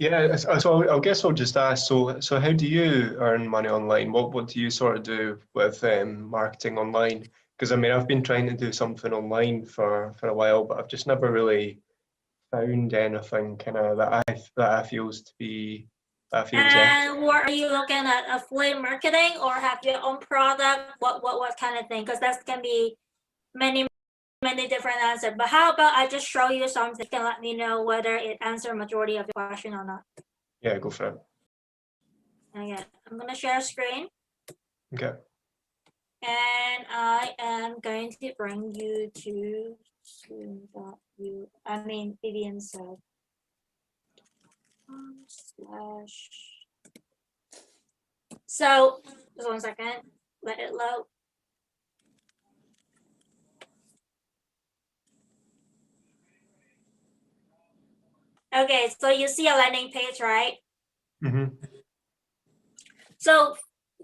Yeah, so I guess I'll just ask, so how do you earn money online? What do you sort of do with marketing online? Because I mean, I've been trying to do something online for a while, but I've just never really found anything kind of that I feels to be that feels ethical. And what are you looking at? Affiliate marketing or have your own product? What kind of thing? Because that can be many different answers. But how about I just show you something? You can let me know whether it answers majority of your question or not. Yeah, go for it. Okay, I'm gonna share screen. Okay. And I am going to bring you to screen.view. I mean, Vivian said. Slash. So, just 1 second. Let it load. Okay, so you see a landing page, right? Mm-hmm. So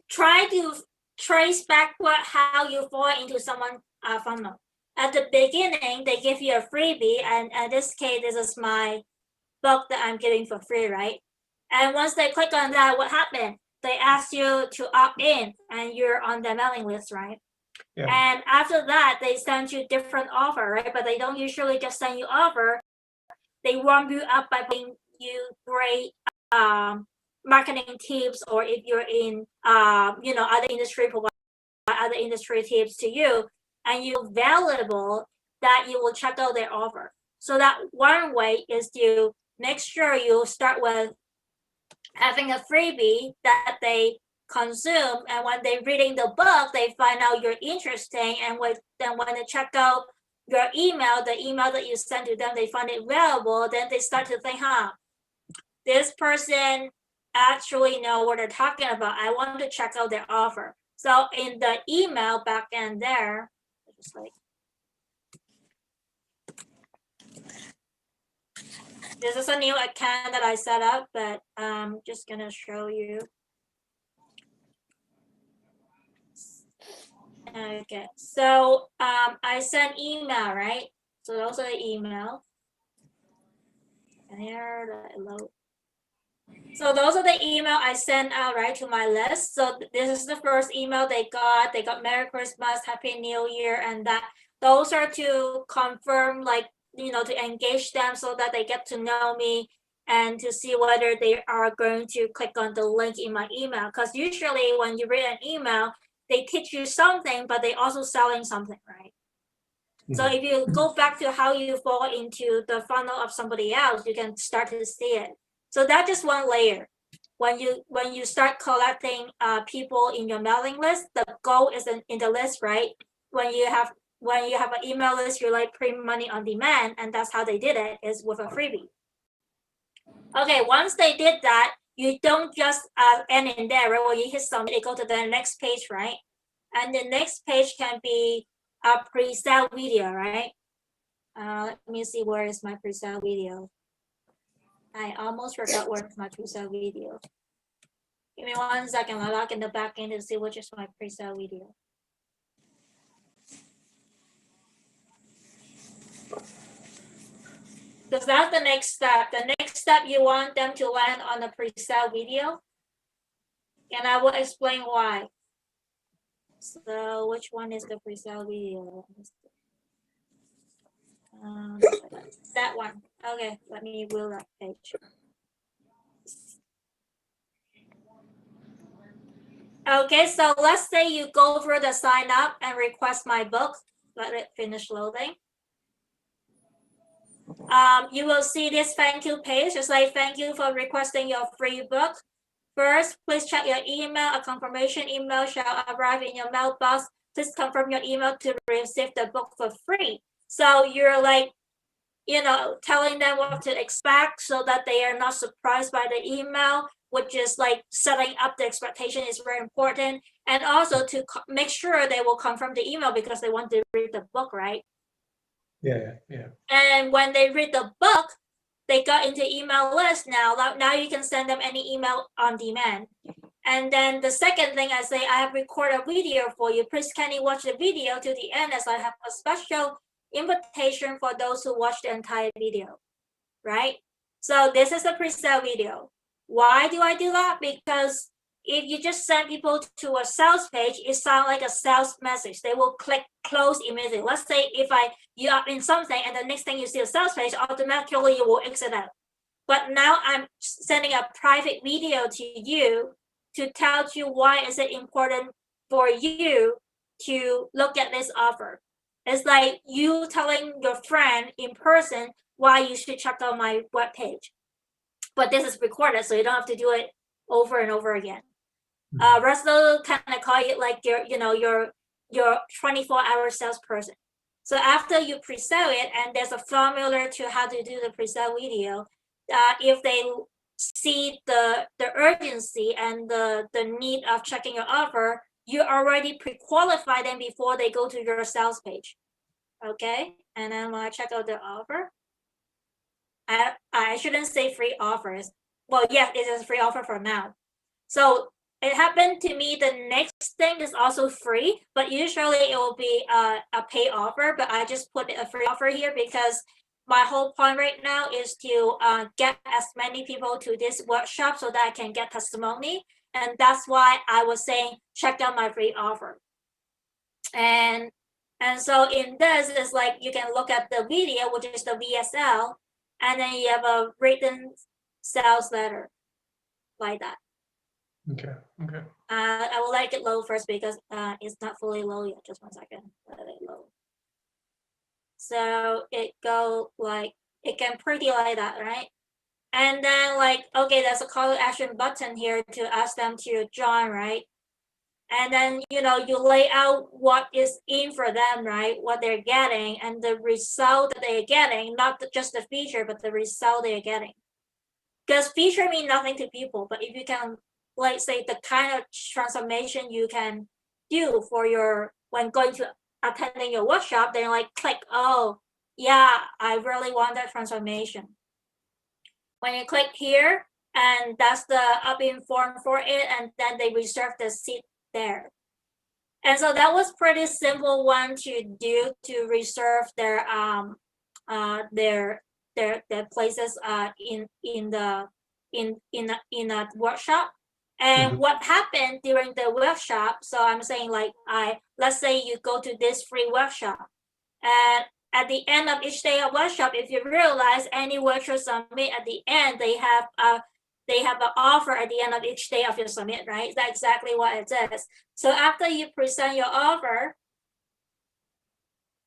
try to trace backward how you fall into someone's funnel. At the beginning, they give you a freebie, and in this case, this is my book that I'm giving for free, right? And once they click on that, what happened? They ask you to opt in, and you're on the mailing list, right? Yeah. And after that, they send you different offer, right? But they don't usually just send you offer. They warm you up by giving you great marketing tips, or if you're in other industry, provide other industry tips to you, and you're valuable that you will check out their offer. So that one way is to make sure you start with having a freebie that they consume, and when they're reading the book, they find out you're interesting, and then when they check out your email, the email that you send to them, they find it valuable, then they start to think, this person actually know what they're talking about. I want to check out their offer. So in the email back end there, just like this is a new account that I set up, but I'm just gonna show you. Okay, so I sent email, right? So those are the email. And here the load. So those are the email I sent out, right, to my list. So this is the first email they got. They got Merry Christmas, Happy New Year, and that those are to confirm, like, to engage them so that they get to know me and to see whether they are going to click on the link in my email. Because usually when you read an email, they teach you something, but they also selling something, right? So if you go back to how you fall into the funnel of somebody else, you can start to see it. So that's just one layer. When you start collecting people in your mailing list, the goal is in the list, right? When you have an email list, you like print money on demand, and that's how they did it, is with a freebie. Okay, once they did that, you don't just end in there, right? When you hit submit, they go to the next page, right? And the next page can be a pre-sale video, right? Let me see, where is my pre-sale video? I almost forgot where's my pre-sale video. Give me 1 second. I'll log in the back end to see which is my pre-sale video. Because that's the next step. The next step, you want them to land on the pre-sale video. And I will explain why. So which one is the pre-sale video? That one. Okay, let me wheel that page. Okay, so let's say you go through the sign up and request my book. Let it finish loading. You will see this thank you page. Just like, thank you for requesting your free book. First, please check your email. A confirmation email shall arrive in your mailbox. Please confirm your email to receive the book for free. So you're like, telling them what to expect so that they are not surprised by the email, which is like setting up the expectation is very important. And also to make sure they will confirm the email because they want to read the book, right? Yeah. And when they read the book, they got into email list now. Now you can send them any email on demand. And then the second thing I say, I have recorded a video for you. Please kindly watch the video to the end, as I have a special invitation for those who watch the entire video, right? So this is the pre-sale video. Why do I do that? Because if you just send people to a sales page, it sounds like a sales message. They will click close immediately. Let's say if you are in something and the next thing you see a sales page, automatically you will exit out. But now I'm sending a private video to you to tell you why is it important for you to look at this offer. It's like you telling your friend in person why you should check out my webpage. But this is recorded, so you don't have to do it over and over again. Russell kind of call it like your 24-hour salesperson. So after you pre-sell it, and there's a formula to how to do the pre-sale video, if they see the urgency and the need of checking your offer, you already pre-qualify them before they go to your sales page. Okay, and then when I check out the offer, I shouldn't say free offers. Well, yes, it is a free offer for now. So it happened to me. The next thing is also free, but usually it will be a pay offer. But I just put a free offer here because my whole point right now is to get as many people to this workshop so that I can get testimony. And that's why I was saying, check out my free offer. And so in this is like, you can look at the video, which is the VSL, and then you have a written sales letter like that. Okay. I will let it load first because it's not fully loaded yet. Just 1 second. Let it load. So it go like, it can pretty like that, right? And then like, okay, there's a call to action button here to ask them to join, right? And then, you lay out what is in for them, right? What they're getting and the result that they're getting, not just the feature, but the result they're getting. Because feature mean nothing to people, but if you can, like say the kind of transformation you can do for when going to attending your workshop, then like click, oh yeah, I really want that transformation. When you click here, and that's the opt-in form for it, and then they reserve the seat there. And so that was pretty simple one to do to reserve their places in a workshop. And what happened during the workshop, so I'm saying like let's say you go to this free workshop, and at the end of each day of workshop, if you realize any virtual summit at the end, they have an offer at the end of each day of your summit, right? That's exactly what it is. So after you present your offer,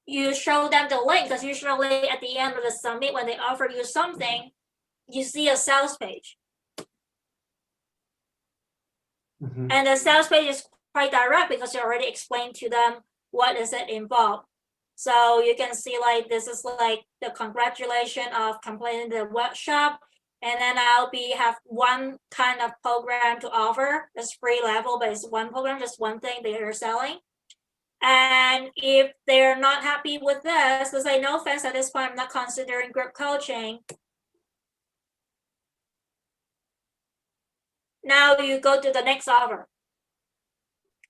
you show them the link, because usually at the end of the summit, when they offer you something, you see a sales page. And the sales page is quite direct because you already explained to them what is it involved. So you can see like this is like the congratulation of completing the workshop. And then I'll have one kind of program to offer. It's free level, but it's one program, just one thing they are selling. And if they're not happy with this, they say, no offense, at this point, I'm not considering group coaching. Now you go to the next offer.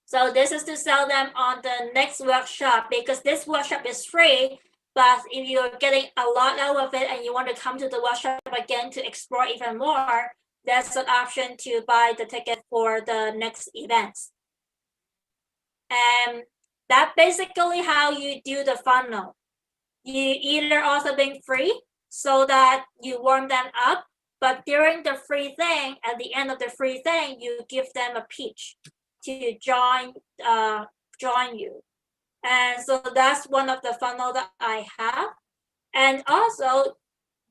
So this is to sell them on the next workshop, because this workshop is free. But if you're getting a lot out of it and you want to come to the workshop again to explore even more, there's an option to buy the ticket for the next events. And that's basically how you do the funnel. You either offer them free so that you warm them up, but during the free thing, at the end of the free thing, you give them a pitch to join you. And so that's one of the funnel that I have. And also,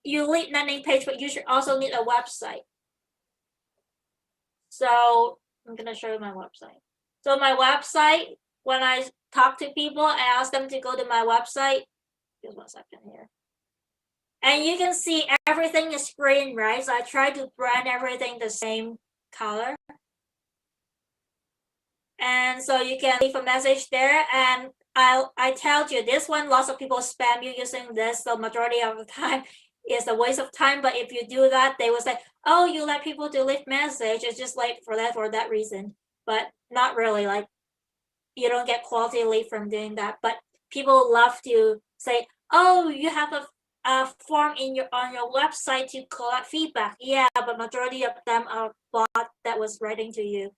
you need landing page, but you should also need a website. So I'm gonna show you my website. So my website, when I talk to people, I ask them to go to my website. Just 1 second here. And you can see everything is green, right? So I try to brand everything the same color. And so you can leave a message there, and I tell you, this one, lots of people spam you using this, so majority of the time is a waste of time. But if you do that, they will say, oh, you let people to leave message. It's just like for that reason, but not really. Like, you don't get quality lead from doing that. But people love to say, oh, you have form on your website to collect feedback. Yeah, but majority of them are bot that was writing to you.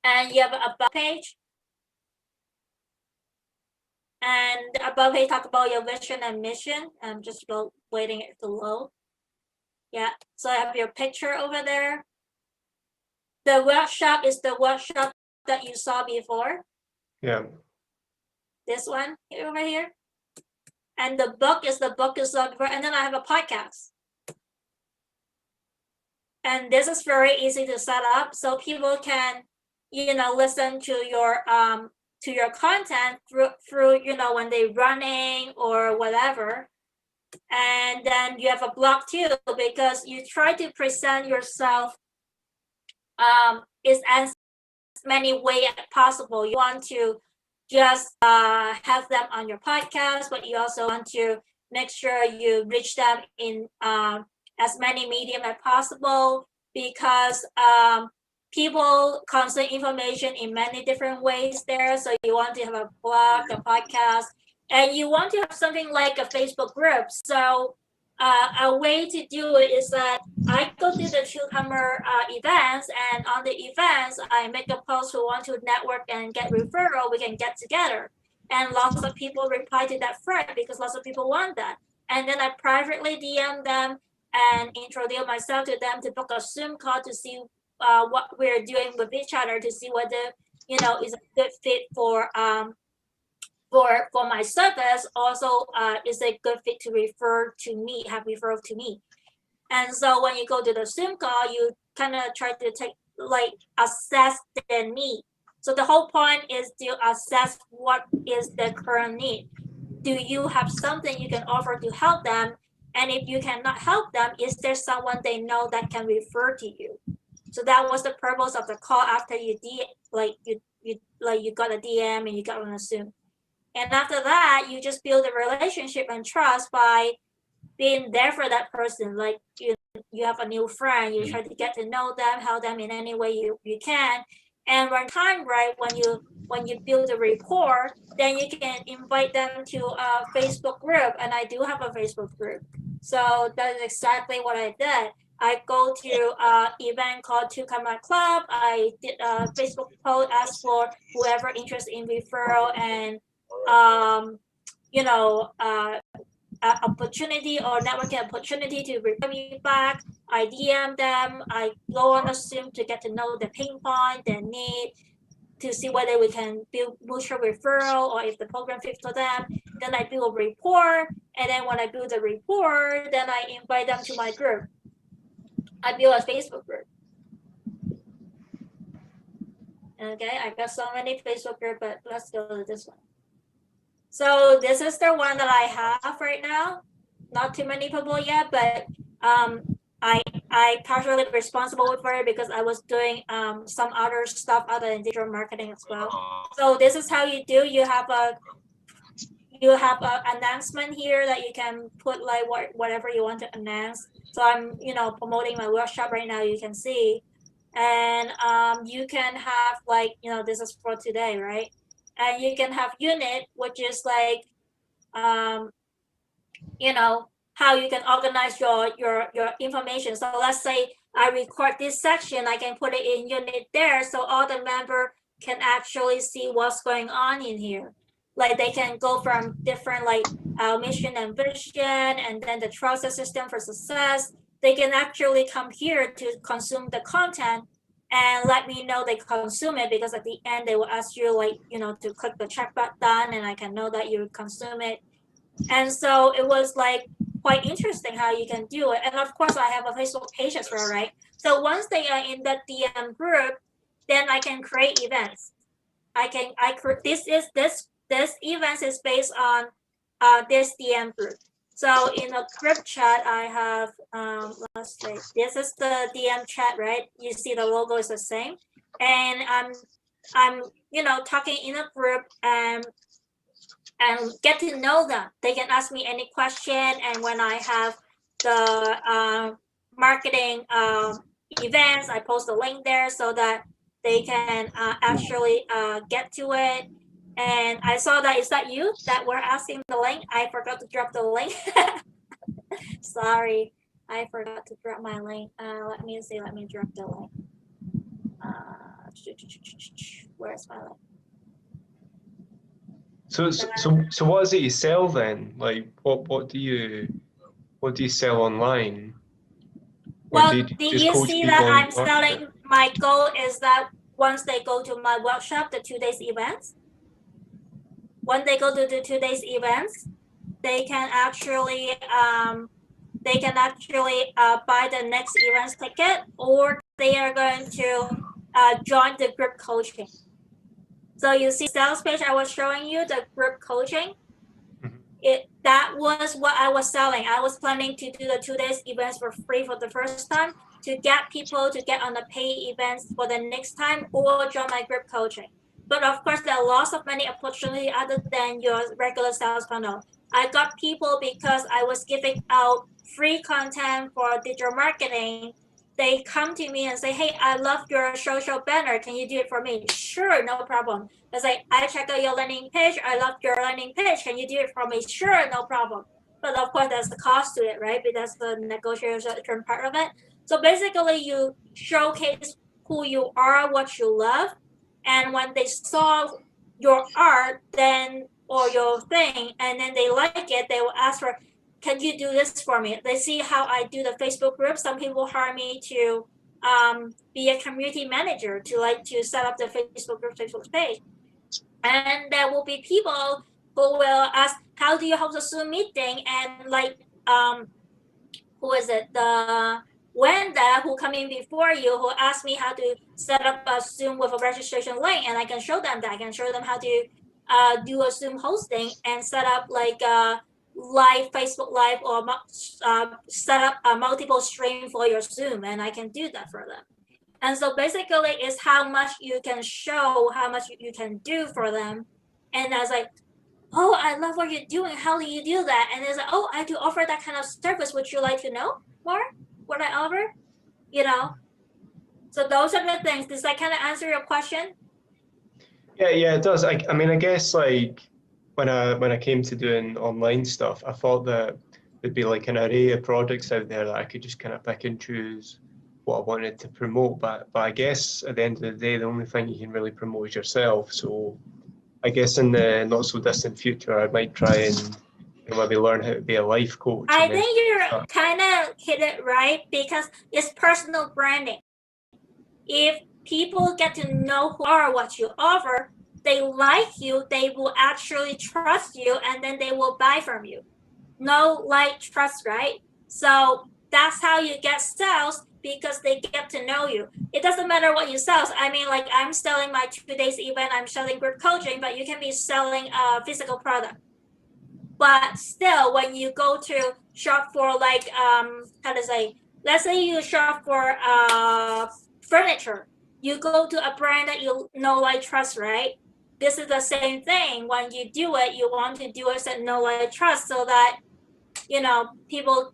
And you have a about page. And the about page talk about your vision and mission. I'm just waiting it to load. Yeah, so I have your picture over there. The workshop is the workshop that you saw before. Yeah. This one over here. And the book is saw before. And then I have a podcast. And this is very easy to set up, so people can, listen to your content through when they're running or whatever. And then you have a blog too, because you try to present yourself is as many ways as possible. You want to just have them on your podcast, but you also want to make sure you reach them in as many medium as possible, because people consume information in many different ways there. So you want to have a blog, a podcast, and you want to have something like a Facebook group. So a way to do it is that I go to the Newcomer events, and on the events, I make a post who want to network and get referral. We can get together. And lots of people reply to that thread because lots of people want that. And then I privately DM them and introduce myself to them to book a Zoom call to see what we're doing with each other, to see whether, is a good fit for my service. Also, is a good fit to have referral to me. And so when you go to the Zoom call, you kind of try to assess their need. So the whole point is to assess what is their current need. Do you have something you can offer to help them? And if you cannot help them, is there someone they know that can refer to you? So that was the purpose of the call after you got a DM and you got on a Zoom. And after that, you just build a relationship and trust by being there for that person. Like you have a new friend, you try to get to know them, help them in any way you can. And when time right, when you build a rapport, then you can invite them to a Facebook group. And I do have a Facebook group. So that is exactly what I did. I go to an event called Newcomer Club. I did a Facebook post, ask for whoever interested in referral and opportunity or networking opportunity to refer me back. I DM them. I go on a Zoom to get to know the pain point, their need, to see whether we can build mutual referral or if the program fits for them. Then I build a report, and then when I build a report, then I invite them to my group. I build a Facebook group. Okay, I got so many Facebook groups, but let's go to this one. So this is the one that I have right now. Not too many people yet, but I partially responsible for it because I was doing some other stuff other than digital marketing as well. So this is how you do. You have a announcement here that you can put like whatever you want to announce. So I'm promoting my workshop right now. You can see, and you can have this is for today, right? And you can have unit, which is like how you can organize your information. So let's say I record this section, I can put it in unit there, so all the member can actually see what's going on in here. Like they can go from different our mission and vision, and then the trust system for success. They can actually come here to consume the content and let me know they consume it, because at the end they will ask you to click the check button, and I can know that you consume it. And so it was quite interesting how you can do it. And of course I have a Facebook page as well, right? So once they are in the DM group, then I can create events. This events is based on this DM group. So in a group chat, I have, let's say, this is the DM chat, right? You see the logo is the same. And I'm talking in a group and get to know them. They can ask me any question. And when I have the marketing events, I post a link there so that they can actually get to it. And I saw that, is that you that were asking the link? I forgot to drop the link. Sorry, I forgot to drop my link. Let me see, let me drop the link. Where's my link? So what is it you sell then? Like what do you sell online? Or Well, do you do just you coach see people that on I'm the market? selling? My goal is that once they go to my workshop, the 2 days events, when they go to the 2 days events, they can actually buy the next events ticket, or they are going to join the group coaching. So you see sales page I was showing you, the group coaching. That was what I was selling. I was planning to do the 2 days events for free for the first time to get people to get on the paid events for the next time or join my group coaching. But of course, there are lots of many opportunities other than your regular sales funnel. I got people because I was giving out free content for digital marketing. They come to me and say, hey, I love your social banner. Can you do it for me? Sure, no problem. It's like, I check out your landing page. I love your landing page. Can you do it for me? Sure, no problem. But of course, there's the cost to it, right? Because that's the negotiation part of it. So basically, you showcase who you are, what you love. And when they saw your art, then, or your thing, and then they like it, they will ask for, can you do this for me? They see how I do the Facebook group. Some people hire me to be a community manager to set up the Facebook group, Facebook page. And there will be people who will ask, how do you host a Zoom meeting? And who is it? The Wanda who come in before you, who asked me how to set up a Zoom with a registration link, and I can show them that. I can show them how to do a Zoom hosting and set up like a live Facebook Live, or set up a multiple stream for your Zoom, and I can do that for them. And so basically, it's how much you can show, how much you can do for them. And I was like, oh, I love what you're doing. How do you do that? And it's like, oh, I do offer that kind of service. Would you like to know more what I offer? You know, so those are the things. Does that kind of answer your question? Yeah, it does. I mean, I guess like when I came to doing online stuff, I thought that there'd be like an array of products out there that I could just kind of pick and choose what I wanted to promote. But I guess at the end of the day, the only thing you can really promote is yourself. So I guess in the not so distant future, I might try and maybe learn how to be a life coach. I And then think you're kind of hit it right, because it's personal branding. If people get to know who are, what you offer, they like you, they will actually trust you, and then they will buy from you. No, like, trust, right? So that's how you get sales, because they get to know you. It doesn't matter what you sell. I mean, like, I'm selling my 2 days event, I'm selling group coaching, but you can be selling a physical product. But still, when you go to shop for like how to say, let's say you shop for furniture, you go to a brand that you know, like, trust, right? This is the same thing. When you do it, you want to do it and know, like, trust, so that people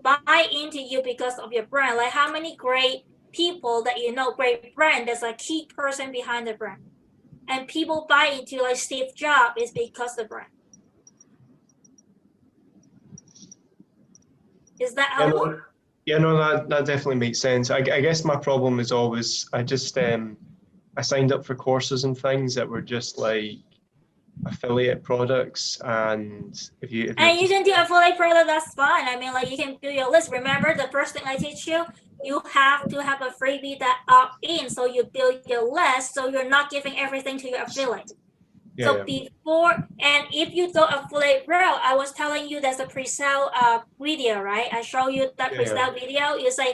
buy into you because of your brand. Like, how many great people that great brand, there's a key person behind the brand, and people buy into, like, Steve Jobs is because of the brand. Is that helpful? Yeah, no, that definitely makes sense. I guess my problem is always I just I signed up for courses and things that were just like affiliate products, and if you can do affiliate product, that's fine. I mean, like, you can do your list. Remember, the first thing I teach you, you have to have a freebie that opt-in, so you build your list, so you're not giving everything to your affiliate. So before, and if you go affiliate route, I was telling you there's a pre-sale video, right? I show you that pre-sale video. You say,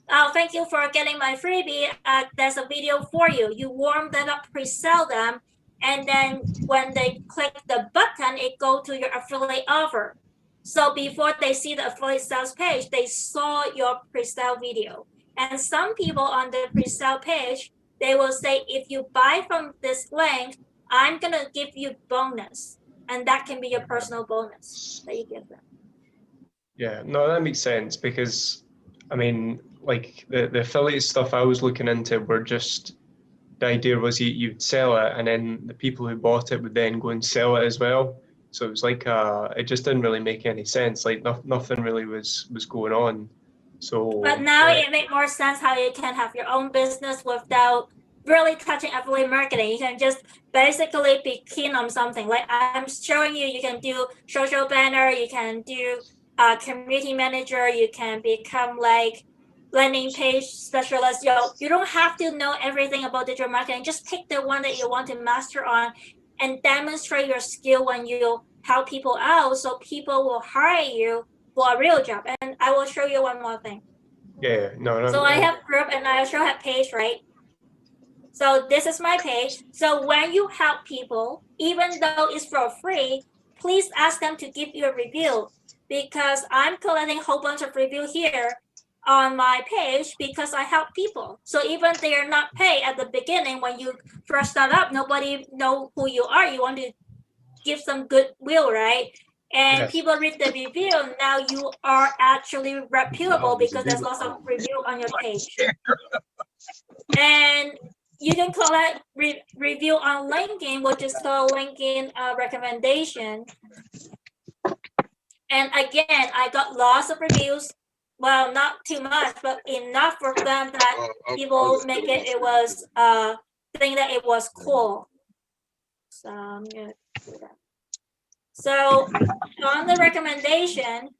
oh, thank you for getting my freebie. There's a video for you. You warm them up, pre-sell them, and then when they click the button, it go to your affiliate offer. So before they see the affiliate sales page, they saw your pre-sale video. And some people on the pre-sale page, they will say, if you buy from this link, I'm gonna give you bonus, and that can be your personal bonus that you give them. Yeah, no, that makes sense, because I mean, like the affiliate stuff I was looking into were just the idea was you'd sell it, and then the people who bought it would then go and sell it as well. So it was like it just didn't really make any sense. Like nothing really was going on. So But now yeah. it makes more sense how you can have your own business without really touching affiliate marketing. You can just basically be keen on something. Like I'm showing you, you can do social banner, you can do community manager, you can become like landing page specialist. You don't have to know everything about digital marketing. Just pick the one that you want to master on and demonstrate your skill when you help people out, so people will hire you for a real job. And I will show you one more thing. Yeah, no. So I have group and I also have page, right? So this is my page. So when you help people, even though it's for free, please ask them to give you a review, because I'm collecting a whole bunch of review here on my page because I help people. So even they are not paid at the beginning, when you first start up, nobody know who you are. You want to give some goodwill, right? And Yes. people read the review. Now you are actually reputable because there's lots of review on your page. And you can collect review on LinkedIn, which is called LinkedIn recommendation. And again, I got lots of reviews. Well, not too much, but enough for them that people make it was think that it was cool. So I'm gonna do that. So on the recommendation,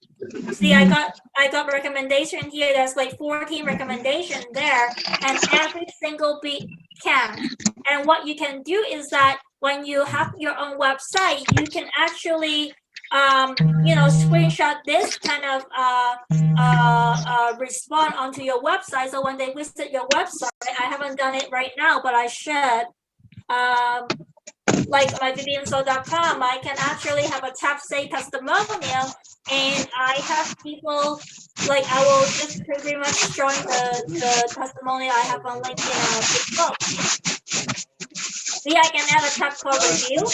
see, I got recommendation here. There's like 14 recommendations there, and every single bit counts. And what you can do is that when you have your own website, you can actually screenshot this kind of respond onto your website. So when they visit your website, I haven't done it right now, but I should. Like my vivianso.com, I can actually have a tab say testimonial, and I have people, like I will just pretty much join the testimonial I have on LinkedIn and Facebook. See, I can add a tab called review,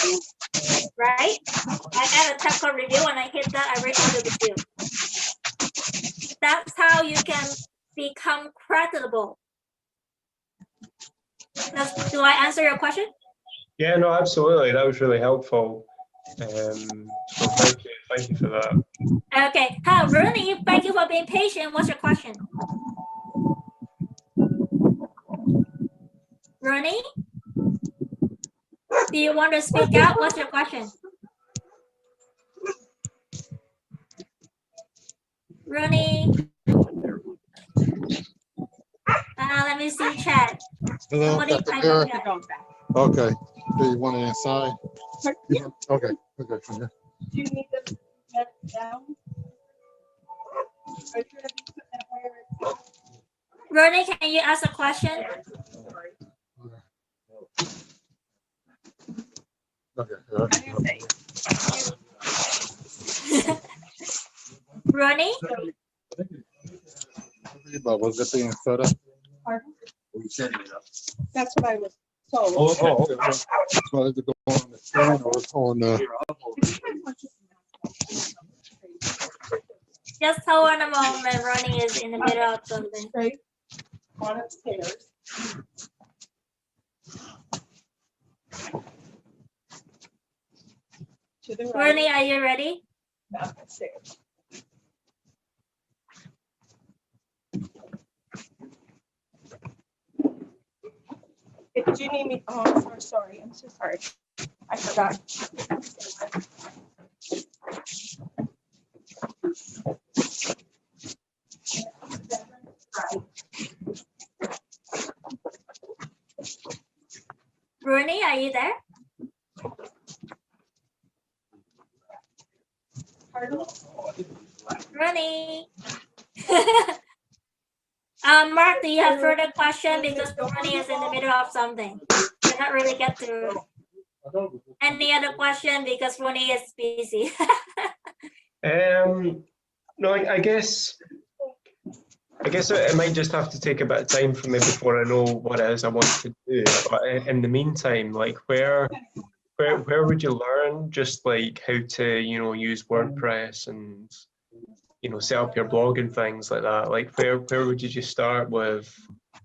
right? I add a tab called review, and I hit that, I read all the review. That's how you can become creditable. Do I answer your question? Yeah, no, absolutely. That was really helpful. So thank you for that. Okay. Hi, Rooney. Thank you for being patient. What's your question? Rooney? Do you want to speak out? What's your question? Rooney? Let me see chat. Hello, Somebody Dr. type Vera. in chat. Okay. Do you want it inside? Yeah. Okay. Okay. Do you need them set down? Are you gonna be putting it where it's- Rooney, can you ask a question? Okay. Rooney? But was it being set up? Pardon? We setting it up. That's what I was told. Oh, okay. So is it going on the screen or on the? Just hold on a moment. Rooney is in the middle of something. Straight on upstairs. To the right. Rooney, are you ready? Upstairs. Did you need me? Oh, I'm sorry. I'm so sorry. I forgot. Rooney, are you there? Pardon? Rooney. Mark, do you have further question? Because Rooney is in the middle of something. Cannot really get to any other question because Rooney is busy. No, I guess it might just have to take a bit of time for me before I know what it is I want to do. But in the meantime, like where would you learn just like how to, use WordPress and, set up your blog and things like that? Like where would you just start with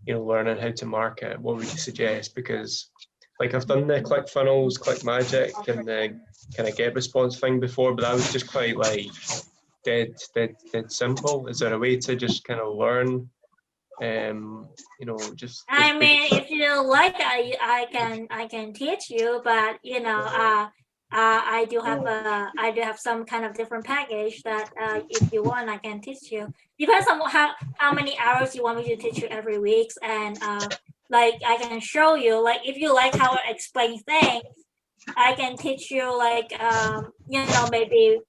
learning how to market, what would you suggest? Because like I've done the ClickFunnels, ClickMagick, and the kind of GetResponse thing before, but that was just quite like dead simple. Is there a way to just kind of learn? Just. I mean, if you like, I can teach you, but I do have some kind of different package that if you want, I can teach you. Depends on how many hours you want me to teach you every week, and like I can show you. Like if you like how I explain things, I can teach you like maybe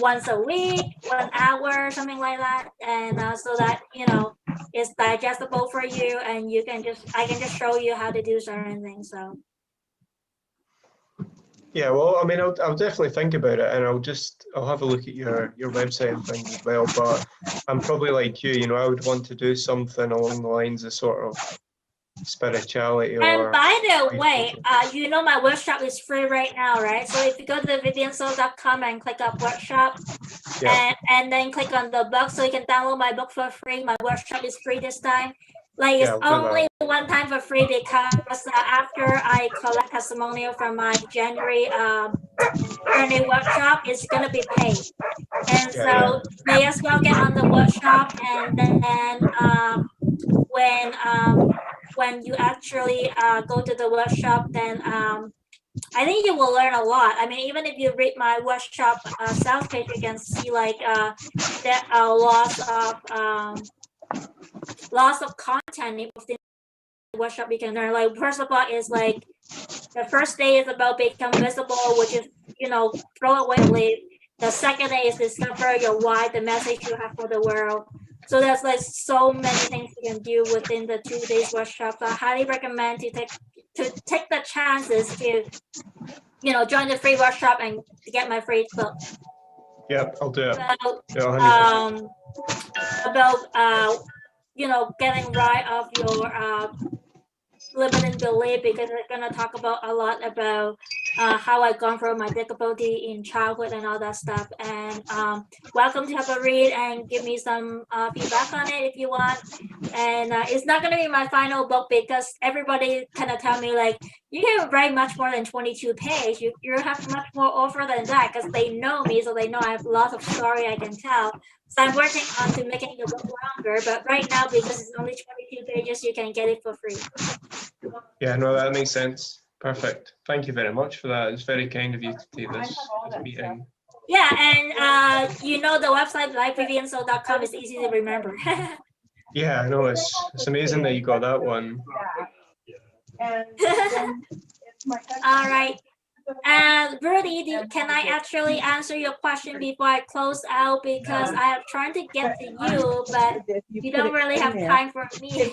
once a week, 1 hour, something like that, and so that it's digestible for you, and I can just show you how to do certain things. So. Yeah, well, I mean, I'll definitely think about it, and I'll have a look at your website and things as well. But I'm probably like you, I would want to do something along the lines of sort of spirituality. And by the way, my workshop is free right now, right? So if you go to the vivianso.com and click up workshop, and then click on the book, so you can download my book for free. My workshop is free this time. Like it's only one time for free because after I collect testimonial from my January workshop, it's gonna be paid. And so may as well get on the workshop, and then when you actually go to the workshop, then I think you will learn a lot. I mean, even if you read my workshop sales page, you can see like there are lots of content within the workshop you can learn. Like first of all is like the first day is about become visible, which is throw away the lead. The second day is discover your why, the message you have for the world. So there's like so many things you can do within the 2 days workshop. So I highly recommend to take the chances to join the free workshop and to get my free book. Yeah, I'll do it. About getting rid of your limiting belief, because we're gonna talk about a lot about how I gone through my difficulty in childhood and all that stuff. And welcome to have a read and give me some feedback on it if you want. And it's not gonna be my final book because everybody kind of tell me like you can write much more than 22 pages. You have much more offer than that because they know me, so they know I have lots of story I can tell. So I'm working on to making the book longer, but right now because it's only 22 pages, you can get it for free. Yeah, no, that makes sense. Perfect. Thank you very much for that. It's very kind of you to take this meeting. Yeah, and the website livevivianso.com is easy to remember. Yeah, I know. It's amazing that you got that one. And then it's my husband. All right. And Rudy, can I actually answer your question before I close out? Because I am trying to get to you, but you don't really have time for me.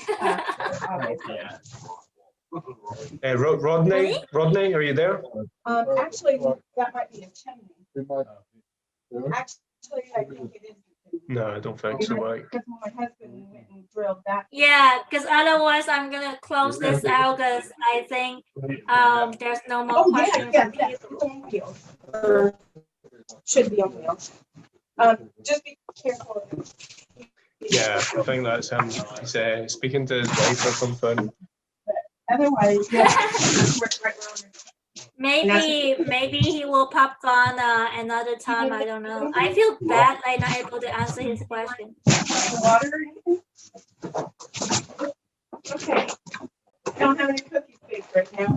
Rodney, are you there? Actually, that might be a chimney. Actually, I think it is. No, I don't think so, Mike. Because my husband went and drilled that. Yeah, because otherwise I'm gonna close this out because I think there's no more questions. Yeah, on wheels. Should be on wheels. Just be careful. Yeah, I think that's him. He's speaking to his wife or something. Otherwise, maybe he will pop on another time. I don't know. I feel bad like not able to answer his question. Water or anything? Okay. I don't have any cookies baked right now.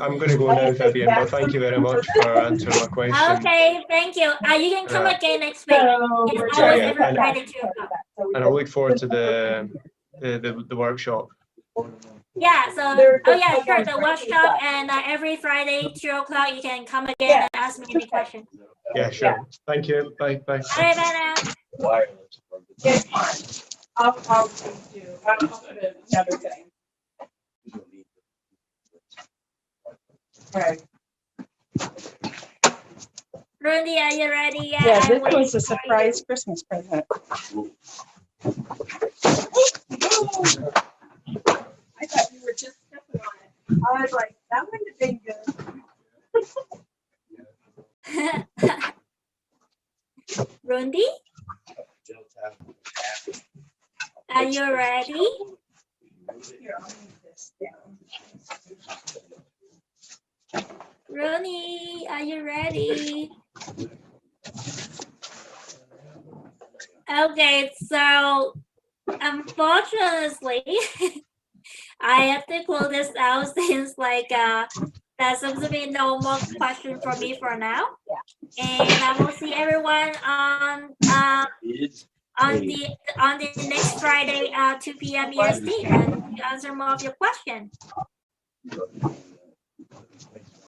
I'm going to go now, Vivian, but thank you very much for answering my question. Okay, thank you. You can come again next week. It's always every Friday, 2 o'clock. And I look forward to the workshop. Yeah, so sure, the workshop, and every Friday 2 o'clock you can come again and ask me any questions. Yeah, sure. Thank you. Bye. All right, bye now. It's fine. I'll do. I'll put another thing. All right. Rudy, are you ready? Yeah, this was a surprise Christmas present. I thought you were just stepping on it. I was like, that wouldn't have been good. Rudy? Are you ready? Here, I'll move this down. Rooney, are you ready? Okay, so unfortunately, I have to close this out since there seems to be no more question for me for now. And I will see everyone on the next Friday 2 p.m. EST and to answer more of your questions.